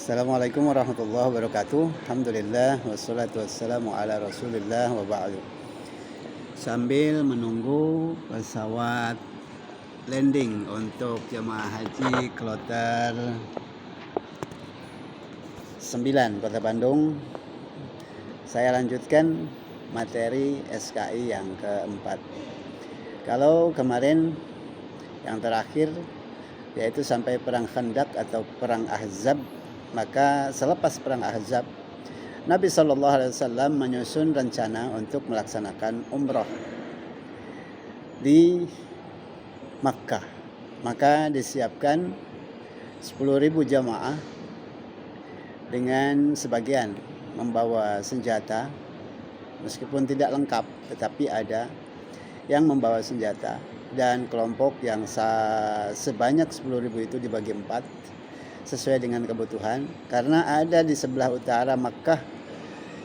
Assalamualaikum warahmatullahi wabarakatuh. Alhamdulillah wassalatu wassalamu ala Rasulillah wa ba'du. Sambil menunggu pesawat landing untuk jemaah haji kloter 9 Kota Bandung, saya lanjutkan materi SKI yang keempat. Kalau kemarin yang terakhir yaitu sampai perang Khandaq atau perang Ahzab, maka selepas perang Ahzab Nabi SAW menyusun rencana untuk melaksanakan umroh di Makkah. Maka disiapkan 10.000 jamaah dengan sebagian membawa senjata, meskipun tidak lengkap tetapi ada yang membawa senjata, dan kelompok yang sebanyak 10.000 itu dibagi 4 sesuai dengan kebutuhan, karena ada di sebelah utara Makkah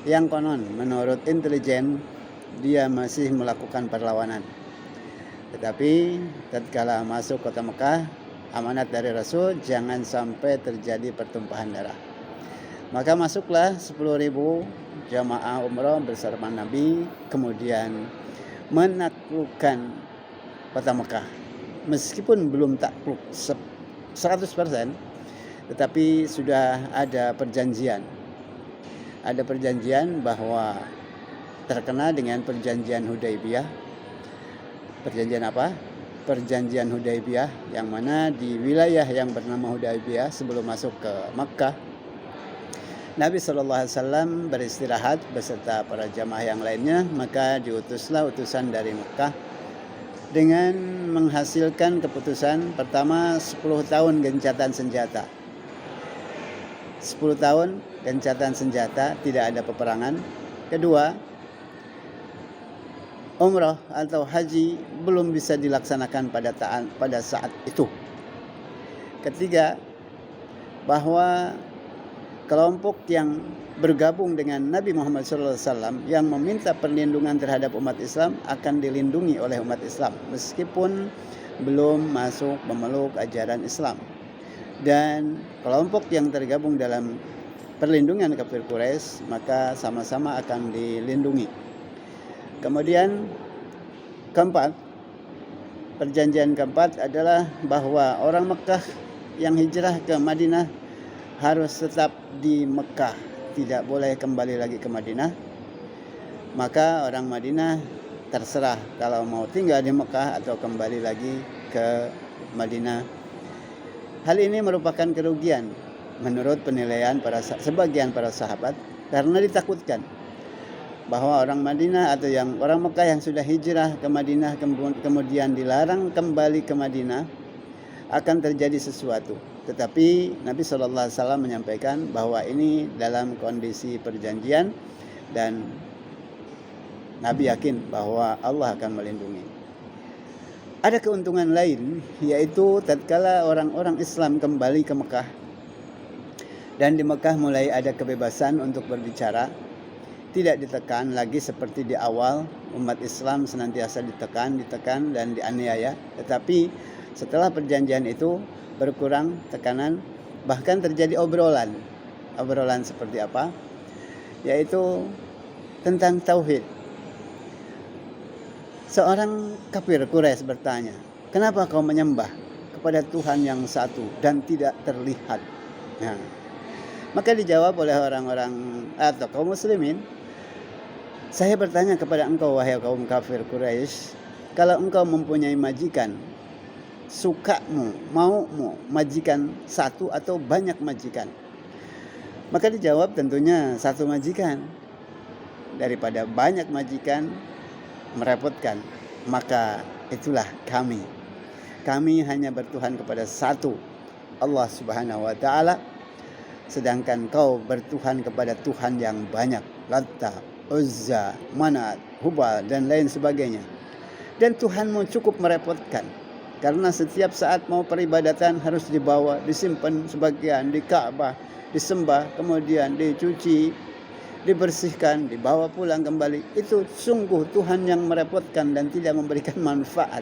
yang konon menurut intelijen dia masih melakukan perlawanan. Tetapi tatkala masuk kota Makkah, amanat dari Rasul jangan sampai terjadi pertumpahan darah. Maka masuklah 10.000 jamaah umroh bersama Nabi, kemudian menaklukkan kota Mekah. Meskipun belum takluk 100%, tetapi sudah ada perjanjian. Ada perjanjian bahwa terkena dengan perjanjian Hudaybiyah. Perjanjian apa? Perjanjian Hudaybiyah, yang mana di wilayah yang bernama Hudaybiyah sebelum masuk ke Makkah, Nabi SAW beristirahat beserta para jamaah yang lainnya. Maka diutuslah utusan dari Makkah dengan menghasilkan keputusan pertama 10 tahun gencatan senjata. 10 tahun gencatan senjata, tidak ada peperangan. Kedua, umrah atau haji belum bisa dilaksanakan pada saat itu. Ketiga, bahwa kelompok yang bergabung dengan Nabi Muhammad SAW yang meminta perlindungan terhadap umat Islam akan dilindungi oleh umat Islam meskipun belum masuk memeluk ajaran Islam. Dan kelompok yang tergabung dalam perlindungan kafir Quraisy maka sama-sama akan dilindungi. Kemudian keempat, perjanjian keempat adalah bahwa orang Mekah yang hijrah ke Madinah harus tetap di Mekah, tidak boleh kembali lagi ke Madinah. Maka orang Madinah terserah kalau mau tinggal di Mekah atau kembali lagi ke Madinah. Hal ini merupakan kerugian menurut penilaian sebagian para sahabat, karena ditakutkan bahwa orang Madinah atau orang Mekah yang sudah hijrah ke Madinah kemudian dilarang kembali ke Madinah akan terjadi sesuatu. Tetapi Nabi SAW menyampaikan bahwa ini dalam kondisi perjanjian dan Nabi yakin bahwa Allah akan melindungi. Ada keuntungan lain, yaitu tatkala orang-orang Islam kembali ke Mekah dan di Mekah mulai ada kebebasan untuk berbicara, tidak ditekan lagi seperti di awal. Umat Islam senantiasa ditekan dan dianiaya. Tetapi setelah perjanjian itu berkurang tekanan, bahkan terjadi obrolan seperti apa? Yaitu tentang tauhid. Seorang kafir Quraisy bertanya, "Kenapa kau menyembah kepada Tuhan yang satu dan tidak terlihat?" Nah, maka dijawab oleh orang-orang atau kaum muslimin, "Saya bertanya kepada engkau, wahai kaum kafir Quraisy, kalau engkau mempunyai majikan, sukamu, maumu majikan satu atau banyak majikan?" Maka dijawab tentunya satu majikan, daripada banyak majikan merepotkan. Maka itulah kami hanya bertuhan kepada satu, Allah Subhanahu wa taala, sedangkan kau bertuhan kepada Tuhan yang banyak, Latta, Uzza, Manat, Hubal dan lain sebagainya. Dan Tuhanmu cukup merepotkan, karena setiap saat mau peribadatan harus dibawa, disimpan sebagian di Ka'bah, disembah, kemudian dicuci, dibersihkan, dibawa pulang kembali. Itu sungguh Tuhan yang merepotkan dan tidak memberikan manfaat.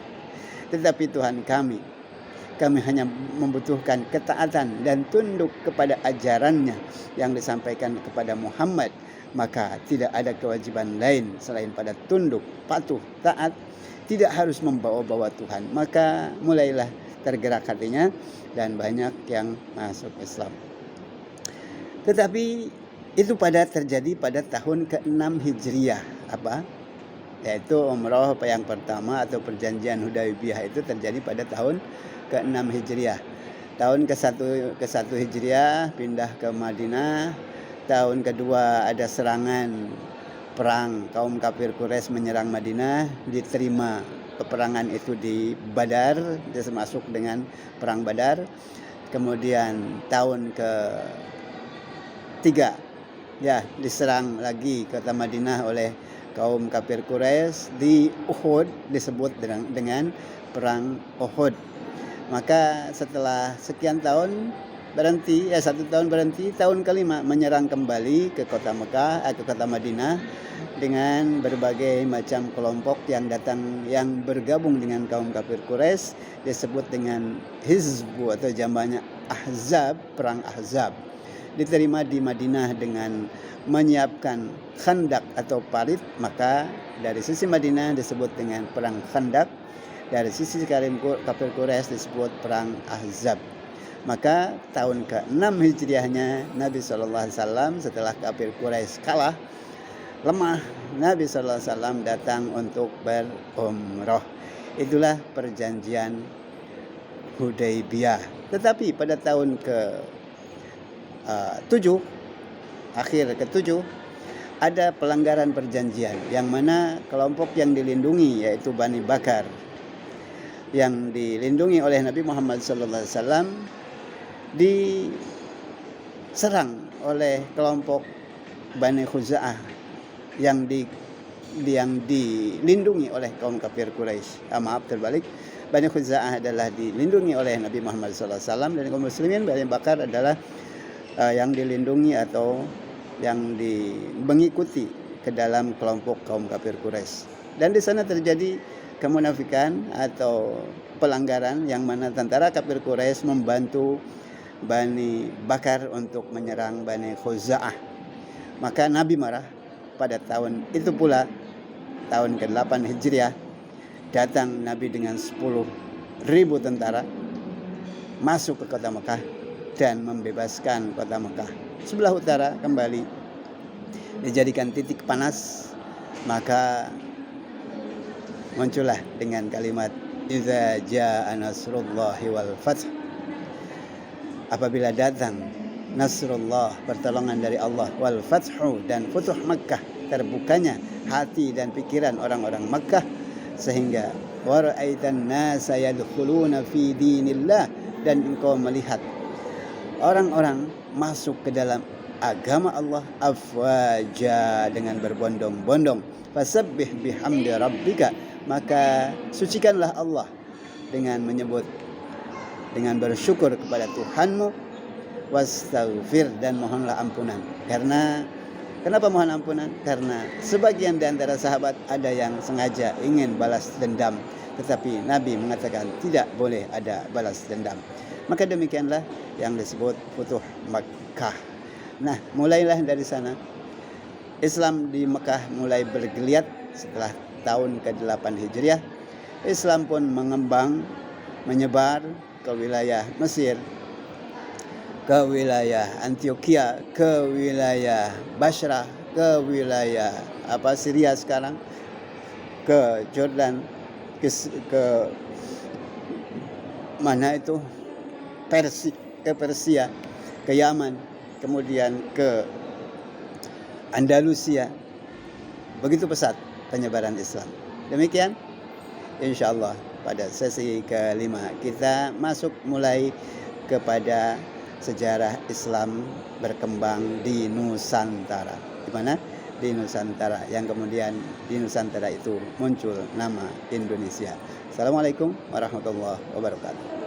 Tetapi Tuhan kami kami hanya membutuhkan ketaatan dan tunduk kepada ajarannya yang disampaikan kepada Muhammad, maka tidak ada kewajiban lain selain pada tunduk, patuh, taat, tidak harus membawa-bawa Tuhan. Maka mulailah tergerak hatinya dan banyak yang masuk Islam. Tetapi itu terjadi pada tahun ke-6 Hijriah. Yaitu umrah yang pertama atau perjanjian Hudaybiyah itu terjadi pada tahun ke-6 Hijriah. Tahun ke-1 Hijriah pindah ke Madinah. Tahun kedua ada serangan perang kaum kafir Quraisy menyerang Madinah, diterima peperangan itu di Badar, dia masuk dengan perang Badar. Kemudian tahun ke-3 diserang lagi kota Madinah oleh kaum kafir Quraisy di Uhud, disebut dengan perang Uhud. Maka setelah sekian tahun berhenti, 1 tahun berhenti, tahun ke-5 menyerang kembali ke kota Mekah, ke kota Madinah dengan berbagai macam kelompok yang datang, yang bergabung dengan kaum kafir Quraisy, disebut dengan Hizbu atau jamaknya Ahzab, perang Ahzab. Diterima di Madinah dengan menyiapkan Khandak atau parit, maka dari sisi Madinah disebut dengan perang Khandak, dari sisi kafir Quraisy disebut perang Ahzab. Maka tahun ke-6 Hijriahnya Nabi SAW setelah kafir Quraisy kalah, lemah, Nabi SAW datang untuk berumrah. Itulah perjanjian Hudaybiyah. Tetapi pada tahun ke-7, akhir ke-7, ada pelanggaran perjanjian, yang mana kelompok yang dilindungi yaitu Bani Bakar, yang dilindungi oleh Nabi Muhammad SAW, diserang oleh kelompok Bani Khuza'ah yang dilindungi oleh kaum kafir Quraisy. Terbalik. Bani Khuza'ah adalah dilindungi oleh Nabi Muhammad SAW, dan kaum muslimin Bani Bakar adalah yang dilindungi atau yang mengikuti ke dalam kelompok kaum kafir Quraisy. Dan di sana terjadi kemunafikan atau pelanggaran, yang mana tentara kafir Quraisy membantu Bani Bakar untuk menyerang Bani Khuza'ah. Maka Nabi marah. Pada tahun itu pula, tahun ke-8 Hijriah, datang Nabi dengan 10.000 tentara masuk ke kota Mekah dan membebaskan kota Mekah. Sebelah utara kembali dijadikan titik panas, maka muncullah dengan kalimat idza jaa nasrullahi wal fath. Apabila datang nasrullah, pertolongan dari Allah, wal fathu, dan futuh Makkah, terbukanya hati dan pikiran orang-orang Makkah, sehingga wara'aitan nasa yadkhuluna fi dinillah, dan engkau melihat orang-orang masuk ke dalam agama Allah afwaja, dengan berbondong-bondong. Fasabbih bihamdi rabbika, maka sucikanlah Allah dengan bersyukur kepada Tuhanmu, wastaghfir, dan mohonlah ampunan. Kenapa mohon ampunan? Karena sebagian di antara sahabat ada yang sengaja ingin balas dendam, tetapi Nabi mengatakan tidak boleh ada balas dendam. Maka demikianlah yang disebut Futuh Makkah. Nah, mulailah dari sana Islam di Mekah mulai bergeliat. Setelah tahun ke-8 Hijriah, Islam pun mengembang, menyebar ke wilayah Mesir, ke wilayah Antioquia, ke wilayah Basrah, ke wilayah Syria sekarang, ke Jordan, ke mana itu, ke Persia, ke Yaman, kemudian ke Andalusia. Begitu pesat penyebaran Islam. Demikian, insyaallah pada sesi ke-5 kita masuk mulai kepada sejarah Islam berkembang di Nusantara. Di mana? Di Nusantara, yang kemudian di Nusantara itu muncul nama Indonesia. Assalamualaikum warahmatullahi wabarakatuh.